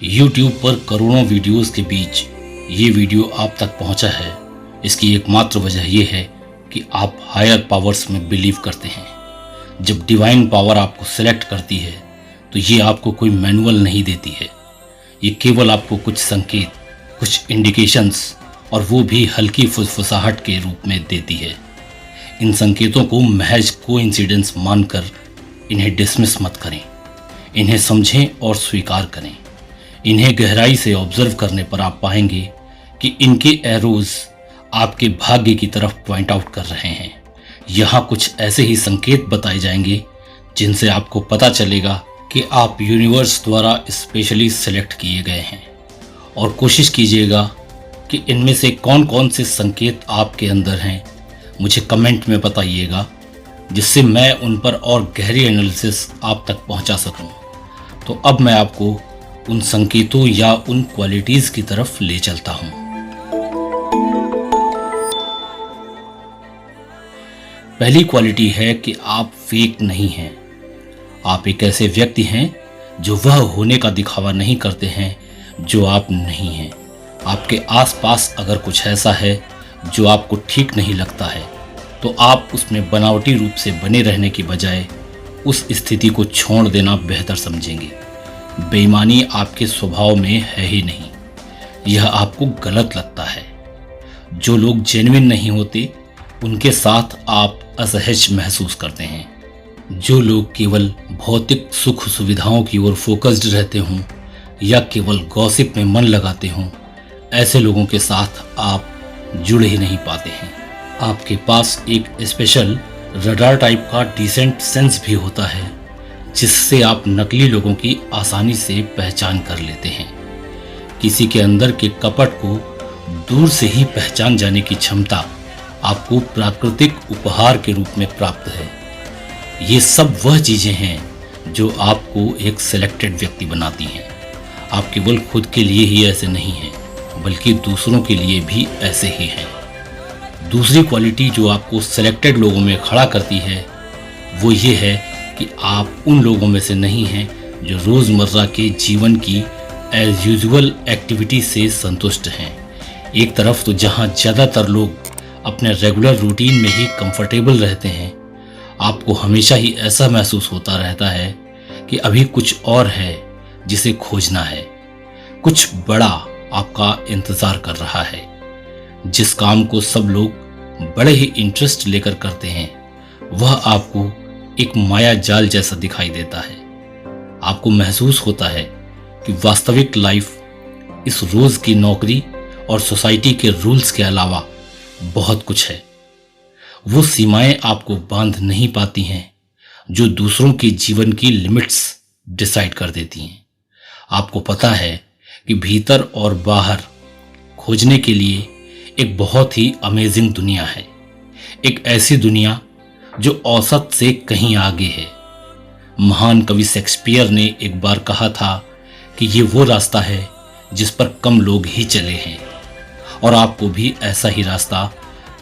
YouTube पर करोड़ों videos के बीच ये वीडियो आप तक पहुंचा है। इसकी एकमात्र वजह यह है कि आप हायर पावर्स में बिलीव करते हैं। जब डिवाइन पावर आपको सेलेक्ट करती है तो ये आपको कोई मैनुअल नहीं देती है। ये केवल आपको कुछ संकेत, कुछ इंडिकेशंस और वो भी हल्की फुसफुसाहट के रूप में देती है। इन संकेतों को महज कोइंसिडेंस मानकर इन्हें डिसमिस मत करें। इन्हें समझें और स्वीकार करें। इन्हें गहराई से ऑब्जर्व करने पर आप पाएंगे कि इनके एरोज आपके भाग्य की तरफ पॉइंट आउट कर रहे हैं। यहाँ कुछ ऐसे ही संकेत बताए जाएंगे जिनसे आपको पता चलेगा कि आप यूनिवर्स द्वारा स्पेशली सेलेक्ट किए गए हैं। और कोशिश कीजिएगा कि इनमें से कौन कौन से संकेत आपके अंदर हैं मुझे कमेंट में बताइएगा, जिससे मैं उन पर और गहरी एनालिसिस आप तक पहुंचा सकूं। तो अब मैं आपको उन संकेतों या उन क्वालिटीज़ की तरफ ले चलता हूं। पहली क्वालिटी है कि आप फेक नहीं हैं। आप एक ऐसे व्यक्ति हैं जो वह होने का दिखावा नहीं करते हैं जो आप नहीं हैं। आपके आसपास अगर कुछ ऐसा है जो आपको ठीक नहीं लगता है तो आप उसमें बनावटी रूप से बने रहने की बजाय उस स्थिति को छोड़ देना बेहतर समझेंगे। बेईमानी आपके स्वभाव में है ही नहीं, यह आपको गलत लगता है। जो लोग जेन्युइन नहीं होते उनके साथ आप असहज महसूस करते हैं। जो लोग केवल भौतिक सुख सुविधाओं की ओर फोकस्ड रहते हों या केवल गॉसिप में मन लगाते हों, ऐसे लोगों के साथ आप जुड़ ही नहीं पाते हैं। आपके पास एक स्पेशल रडार टाइप का डिसेंट सेंस भी होता है, जिससे आप नकली लोगों की आसानी से पहचान कर लेते हैं। किसी के अंदर के कपट को दूर से ही पहचान जाने की क्षमता आपको प्राकृतिक उपहार के रूप में प्राप्त है। ये सब वह चीज़ें हैं जो आपको एक सिलेक्टेड व्यक्ति बनाती हैं। आप केवल खुद के लिए ही ऐसे नहीं हैं, बल्कि दूसरों के लिए भी ऐसे ही हैं। दूसरी क्वालिटी जो आपको सिलेक्टेड लोगों में खड़ा करती है वो ये है कि आप उन लोगों में से नहीं हैं जो रोज़मर्रा के जीवन की एज यूजुअल एक्टिविटी से संतुष्ट हैं। एक तरफ तो जहाँ ज़्यादातर लोग अपने रेगुलर रूटीन में ही कंफर्टेबल रहते हैं, आपको हमेशा ही ऐसा महसूस होता रहता है कि अभी कुछ और है जिसे खोजना है। कुछ बड़ा आपका इंतज़ार कर रहा है। जिस काम को सब लोग बड़े ही इंटरेस्ट लेकर करते हैं वह आपको एक माया जाल जैसा दिखाई देता है। आपको महसूस होता है कि वास्तविक लाइफ इस रोज की नौकरी और सोसाइटी के रूल्स के अलावा बहुत कुछ है। वो सीमाएं आपको बांध नहीं पाती हैं जो दूसरों के जीवन की लिमिट्स डिसाइड कर देती हैं। आपको पता है कि भीतर और बाहर खोजने के लिए एक बहुत ही अमेजिंग दुनिया है। एक ऐसी दुनिया जो औसत से कहीं आगे है। महान कवि शेक्सपियर ने एक बार कहा था कि ये वो रास्ता है जिस पर कम लोग ही चले हैं। और आपको भी ऐसा ही रास्ता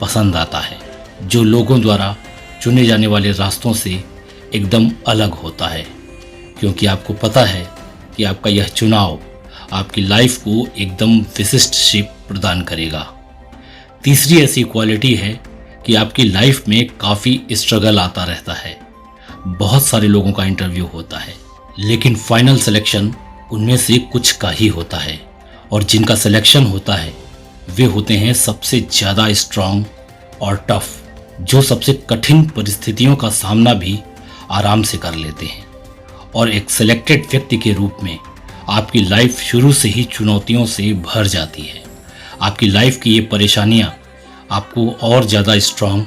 पसंद आता है जो लोगों द्वारा चुने जाने वाले रास्तों से एकदम अलग होता है, क्योंकि आपको पता है कि आपका यह चुनाव आपकी लाइफ को एकदम विशिष्ट शेप प्रदान करेगा। तीसरी ऐसी क्वालिटी है कि आपकी लाइफ में काफ़ी स्ट्रगल आता रहता है। बहुत सारे लोगों का इंटरव्यू होता है, लेकिन फाइनल सिलेक्शन उनमें से कुछ का ही होता है। और जिनका सिलेक्शन होता है वे होते हैं सबसे ज़्यादा स्ट्रांग और टफ, जो सबसे कठिन परिस्थितियों का सामना भी आराम से कर लेते हैं। और एक सिलेक्टेड व्यक्ति के रूप में आपकी लाइफ शुरू से ही चुनौतियों से भर जाती है। आपकी लाइफ की ये परेशानियाँ आपको और ज़्यादा स्ट्रांग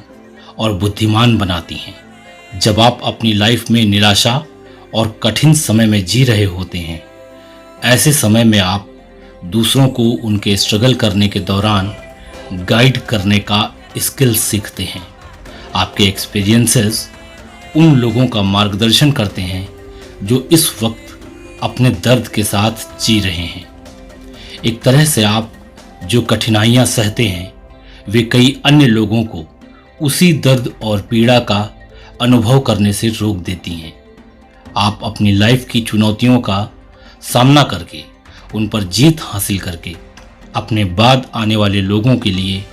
और बुद्धिमान बनाती हैं। जब आप अपनी लाइफ में निराशा और कठिन समय में जी रहे होते हैं, ऐसे समय में आप दूसरों को उनके स्ट्रगल करने के दौरान गाइड करने का स्किल सीखते हैं। आपके एक्सपीरियंसेस उन लोगों का मार्गदर्शन करते हैं जो इस वक्त अपने दर्द के साथ जी रहे हैं। एक तरह से आप जो कठिनाइयाँ सहते हैं वे कई अन्य लोगों को उसी दर्द और पीड़ा का अनुभव करने से रोक देती हैं। आप अपनी लाइफ की चुनौतियों का सामना करके उन पर जीत हासिल करके अपने बाद आने वाले लोगों के लिए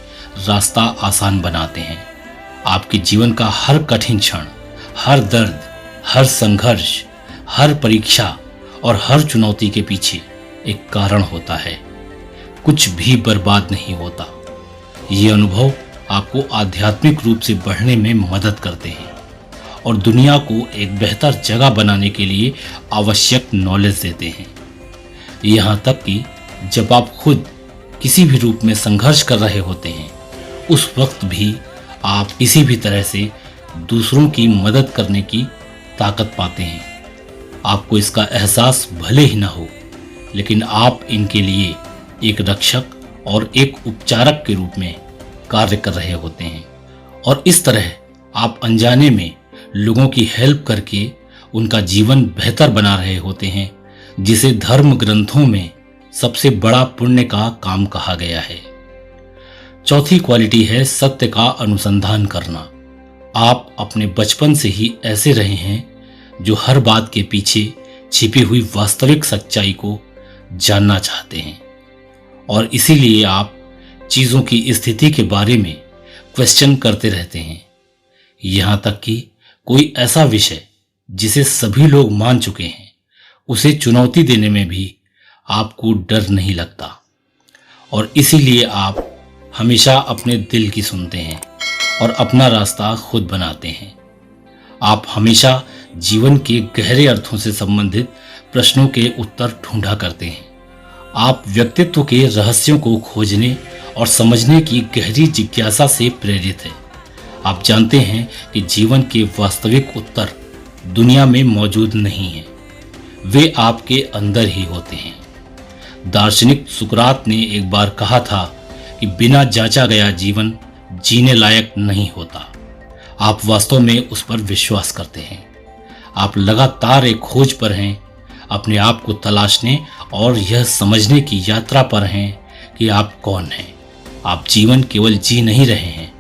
रास्ता आसान बनाते हैं। आपके जीवन का हर कठिन क्षण, हर दर्द, हर संघर्ष, हर परीक्षा और हर चुनौती के पीछे एक कारण होता है। कुछ भी बर्बाद नहीं होता। ये अनुभव आपको आध्यात्मिक रूप से बढ़ने में मदद करते हैं और दुनिया को एक बेहतर जगह बनाने के लिए आवश्यक नॉलेज देते हैं। यहाँ तक कि जब आप खुद किसी भी रूप में संघर्ष कर रहे होते हैं, उस वक्त भी आप किसी भी तरह से दूसरों की मदद करने की ताकत पाते हैं। आपको इसका एहसास भले ही ना हो, लेकिन आप इनके लिए एक रक्षक और एक उपचारक के रूप में कार्य कर रहे होते हैं और इस तरह आप अनजाने में लोगों की हेल्प करके उनका जीवन बेहतर बना रहे होते हैं, जिसे धर्म ग्रंथों में सबसे बड़ा पुण्य का काम कहा गया है। चौथी क्वालिटी है सत्य का अनुसंधान करना। आप अपने बचपन से ही ऐसे रहे हैं जो हर बात के पीछे छिपी हुई वास्तविक सच्चाई को जानना चाहते हैं और इसीलिए आप चीजों की स्थिति के बारे में क्वेश्चन करते रहते हैं। यहां तक कि कोई ऐसा विषय जिसे सभी लोग मान चुके हैं, उसे चुनौती देने में भी आपको डर नहीं लगता और इसीलिए आप हमेशा अपने दिल की सुनते हैं और अपना रास्ता खुद बनाते हैं। आप हमेशा जीवन के गहरे अर्थों से संबंधित प्रश्नों के उत्तर ढूंढा करते हैं। आप व्यक्तित्व के रहस्यों को खोजने और समझने की गहरी जिज्ञासा से प्रेरित हैं। आप जानते हैं कि जीवन के वास्तविक उत्तर दुनिया में मौजूद नहीं हैं, वे आपके अंदर ही होते हैं। दार्शनिक सुकरात ने एक बार कहा था कि बिना जांचा गया जीवन जीने लायक नहीं होता। आप वास्तव में उस पर विश्वास करते हैं। आप लगातार एक खोज पर हैं, अपने आप को तलाशने और यह समझने की यात्रा पर हैं कि आप कौन हैं। आप जीवन केवल जी नहीं रहे हैं,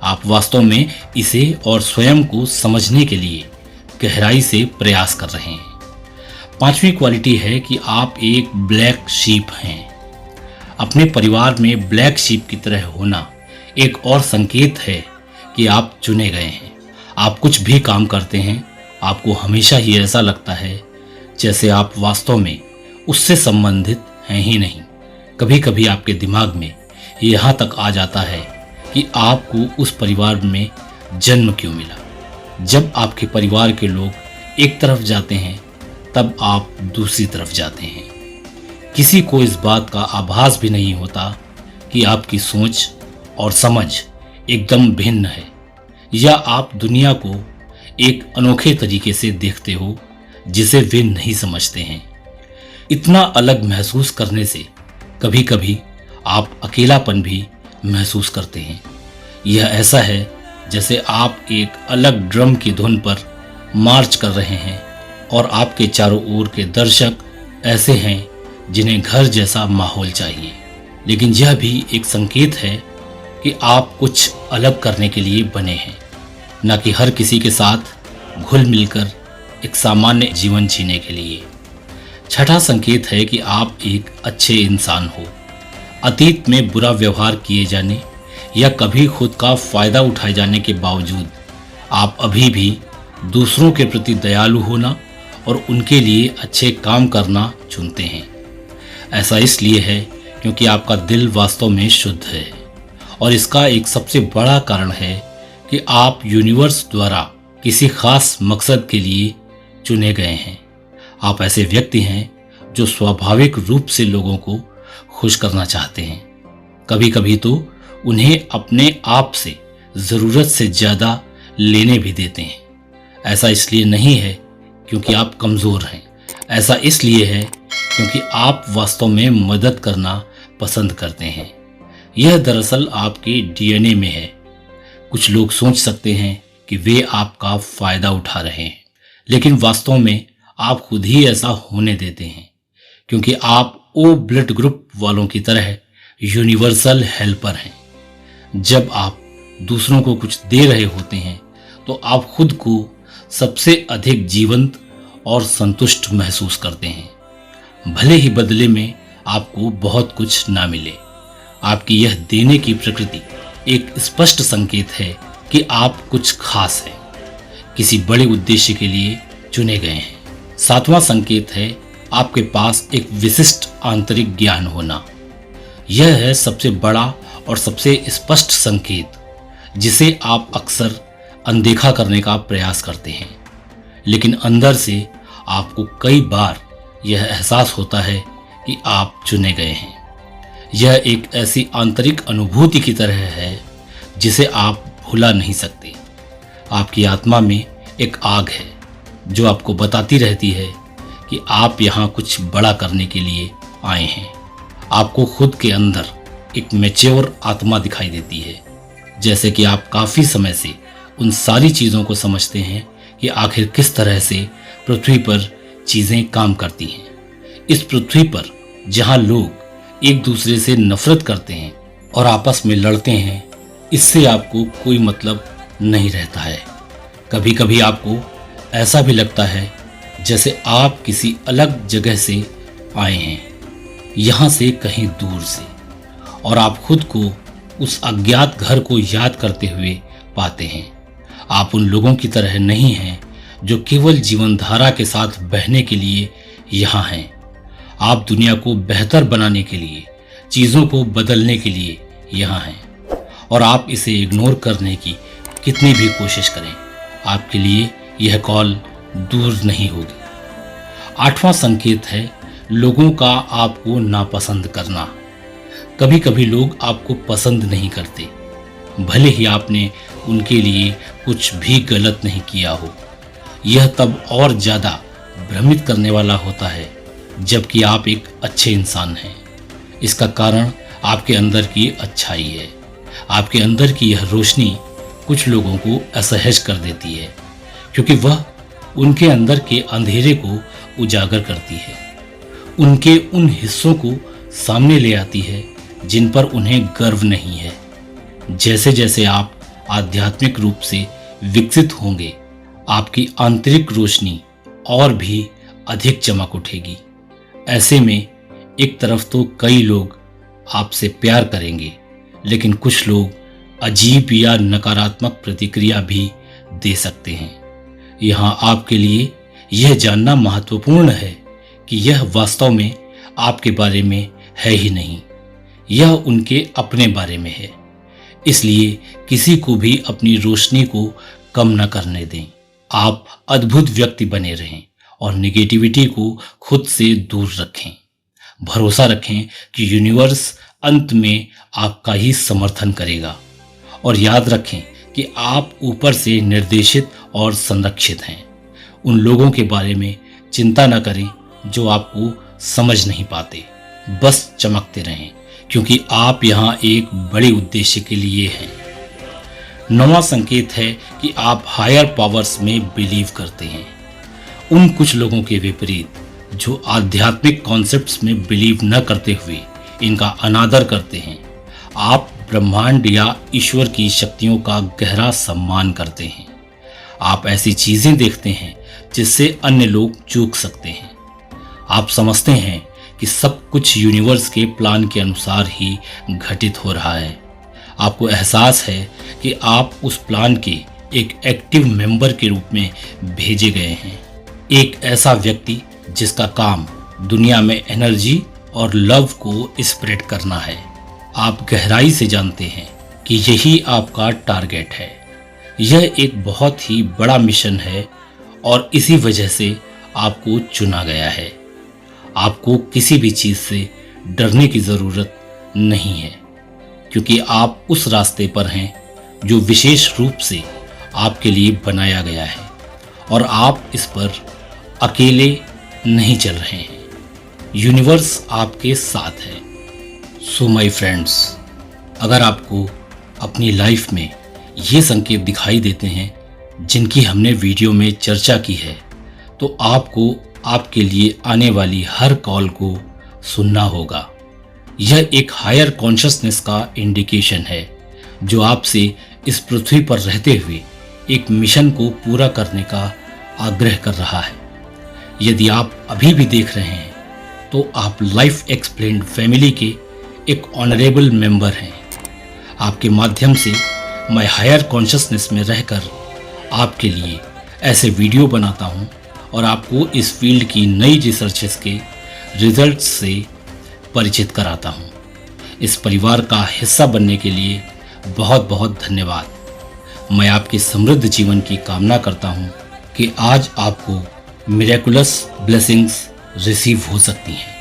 आप वास्तव में इसे और स्वयं को समझने के लिए गहराई से प्रयास कर रहे हैं। पांचवी क्वालिटी है कि आप एक ब्लैक शीप हैं। अपने परिवार में ब्लैक शीप की तरह होना एक और संकेत है कि आप चुने गए हैं। आप कुछ भी काम करते हैं, आपको हमेशा ही ऐसा लगता है जैसे आप वास्तव में उससे संबंधित हैं ही नहीं। कभी कभी आपके दिमाग में यहाँ तक आ जाता है कि आपको उस परिवार में जन्म क्यों मिला। जब आपके परिवार के लोग एक तरफ जाते हैं, तब आप दूसरी तरफ जाते हैं। किसी को इस बात का आभास भी नहीं होता कि आपकी सोच और समझ एकदम भिन्न है या आप दुनिया को एक अनोखे तरीके से देखते हो जिसे वे नहीं समझते हैं। इतना अलग महसूस करने से कभी कभी आप अकेलापन भी महसूस करते हैं। यह ऐसा है जैसे आप एक अलग ड्रम की धुन पर मार्च कर रहे हैं और आपके चारों ओर के दर्शक ऐसे हैं जिन्हें घर जैसा माहौल चाहिए। लेकिन यह भी एक संकेत है कि आप कुछ अलग करने के लिए बने हैं, न कि हर किसी के साथ घुल मिलकर एक सामान्य जीवन जीने के लिए। छठा संकेत है कि आप एक अच्छे इंसान हो। अतीत में बुरा व्यवहार किए जाने या कभी खुद का फायदा उठाए जाने के बावजूद आप अभी भी दूसरों के प्रति दयालु होना और उनके लिए अच्छे काम करना चुनते हैं। ऐसा इसलिए है क्योंकि आपका दिल वास्तव में शुद्ध है और इसका एक सबसे बड़ा कारण है कि आप यूनिवर्स द्वारा किसी खास मकसद के लिए चुने गए हैं। आप ऐसे व्यक्ति हैं जो स्वाभाविक रूप से लोगों को खुश करना चाहते हैं। कभी कभी तो उन्हें अपने आप से ज़रूरत से ज़्यादा लेने भी देते हैं। ऐसा इसलिए नहीं है क्योंकि आप कमज़ोर हैं, ऐसा इसलिए है क्योंकि आप वास्तव में मदद करना पसंद करते हैं। यह दरअसल आपके डीएनए में है। कुछ लोग सोच सकते हैं कि वे आपका फ़ायदा उठा रहे हैं, लेकिन वास्तव में आप खुद ही ऐसा होने देते हैं क्योंकि आप ओ ब्लड ग्रुप वालों की तरह यूनिवर्सल हेल्पर हैं। जब आप दूसरों को कुछ दे रहे होते हैं तो आप खुद को सबसे अधिक जीवंत और संतुष्ट महसूस करते हैं। भले ही बदले में आपको बहुत कुछ ना मिले। आपकी यह देने की प्रकृति एक स्पष्ट संकेत है कि आप कुछ खास हैं, किसी बड़े उद्देश्य के लिए चुने गए हैं। सातवां संकेत है आपके पास एक विशिष्ट आंतरिक ज्ञान होना। यह है सबसे बड़ा और सबसे स्पष्ट संकेत जिसे आप अक्सर अनदेखा करने का प्रयास करते हैं, लेकिन अंदर से आपको कई बार यह एहसास होता है कि आप चुने गए हैं। यह एक ऐसी आंतरिक अनुभूति की तरह है जिसे आप भुला नहीं सकते। आपकी आत्मा में एक आग है जो आपको बताती रहती है कि आप यहाँ कुछ बड़ा करने के लिए आए हैं। आपको खुद के अंदर एक मैच्योर आत्मा दिखाई देती है, जैसे कि आप काफ़ी समय से उन सारी चीज़ों को समझते हैं कि आखिर किस तरह से पृथ्वी पर चीज़ें काम करती हैं। इस पृथ्वी पर जहाँ लोग एक दूसरे से नफरत करते हैं और आपस में लड़ते हैं, इससे आपको कोई मतलब नहीं रहता है। कभी कभी आपको ऐसा भी लगता है जैसे आप किसी अलग जगह से आए हैं, यहाँ से कहीं दूर से, और आप खुद को उस अज्ञात घर को याद करते हुए पाते हैं। आप उन लोगों की तरह नहीं हैं जो केवल जीवन धारा के साथ बहने के लिए यहाँ हैं। आप दुनिया को बेहतर बनाने के लिए, चीज़ों को बदलने के लिए यहाँ हैं, और आप इसे इग्नोर करने की कितनी भी कोशिश करें, आपके लिए यह कॉल दूर नहीं होगी। आठवां संकेत है लोगों का आपको नापसंद करना। कभी कभी लोग आपको पसंद नहीं करते, भले ही आपने उनके लिए कुछ भी गलत नहीं किया हो। यह तब और ज़्यादा भ्रमित करने वाला होता है जबकि आप एक अच्छे इंसान हैं। इसका कारण आपके अंदर की अच्छाई है। आपके अंदर की यह रोशनी कुछ लोगों को असहज कर देती है, क्योंकि वह उनके अंदर के अंधेरे को उजागर करती है, उनके उन हिस्सों को सामने ले आती है जिन पर उन्हें गर्व नहीं है। जैसे जैसे आप आध्यात्मिक रूप से विकसित होंगे, आपकी आंतरिक रोशनी और भी अधिक चमक उठेगी। ऐसे में एक तरफ तो कई लोग आपसे प्यार करेंगे, लेकिन कुछ लोग अजीब या नकारात्मक प्रतिक्रिया भी दे सकते हैं। यहाँ आपके लिए यह जानना महत्वपूर्ण है कि यह वास्तव में आपके बारे में है ही नहीं, यह उनके अपने बारे में है। इसलिए किसी को भी अपनी रोशनी को कम न करने दें। आप अद्भुत व्यक्ति बने रहें और नेगेटिविटी को खुद से दूर रखें। भरोसा रखें कि यूनिवर्स अंत में आपका ही समर्थन करेगा, और याद रखें कि आप ऊपर से निर्देशित और संरक्षित हैं। उन लोगों के बारे में चिंता न करें जो आपको समझ नहीं पाते। बस चमकते रहें, क्योंकि आप यहाँ एक बड़े उद्देश्य के लिए हैं। नौवां संकेत है कि आप हायर पावर्स में बिलीव करते हैं। उन कुछ लोगों के विपरीत जो आध्यात्मिक कॉन्सेप्ट्स में बिलीव न करते हुए इनका अनादर करते हैं, आप ब्रह्मांड या ईश्वर की शक्तियों का गहरा सम्मान करते हैं। आप ऐसी चीजें देखते हैं जिससे अन्य लोग चूक सकते हैं। आप समझते हैं कि सब कुछ यूनिवर्स के प्लान के अनुसार ही घटित हो रहा है। आपको एहसास है कि आप उस प्लान के एक एक्टिव मेंबर के रूप में भेजे गए हैं, एक ऐसा व्यक्ति जिसका काम दुनिया में एनर्जी और लव को स्प्रेड करना है। आप गहराई से जानते हैं कि यही आपका टारगेट है। यह एक बहुत ही बड़ा मिशन है और इसी वजह से आपको चुना गया है। आपको किसी भी चीज़ से डरने की ज़रूरत नहीं है, क्योंकि आप उस रास्ते पर हैं जो विशेष रूप से आपके लिए बनाया गया है, और आप इस पर अकेले नहीं चल रहे हैं। यूनिवर्स आपके साथ है। सो माय फ्रेंड्स, अगर आपको अपनी लाइफ में ये संकेत दिखाई देते हैं जिनकी हमने वीडियो में चर्चा की है, तो आपको आपके लिए आने वाली हर कॉल को सुनना होगा। यह एक हायर कॉन्शियसनेस का इंडिकेशन है जो आपसे इस पृथ्वी पर रहते हुए एक मिशन को पूरा करने का आग्रह कर रहा है। यदि आप अभी भी देख रहे हैं तो आप लाइफ एक्सप्लेन्ड फैमिली के एक ऑनरेबल मेंबर हैं। आपके माध्यम से मैं हायर कॉन्शियसनेस में रहकर आपके लिए ऐसे वीडियो बनाता हूं और आपको इस फील्ड की नई रिसर्चेस के रिजल्ट्स से परिचित कराता हूं। इस परिवार का हिस्सा बनने के लिए बहुत बहुत धन्यवाद। मैं आपके समृद्ध जीवन की कामना करता हूं कि आज आपको मिरेकुलस ब्लेसिंग्स रिसीव हो सकती हैं।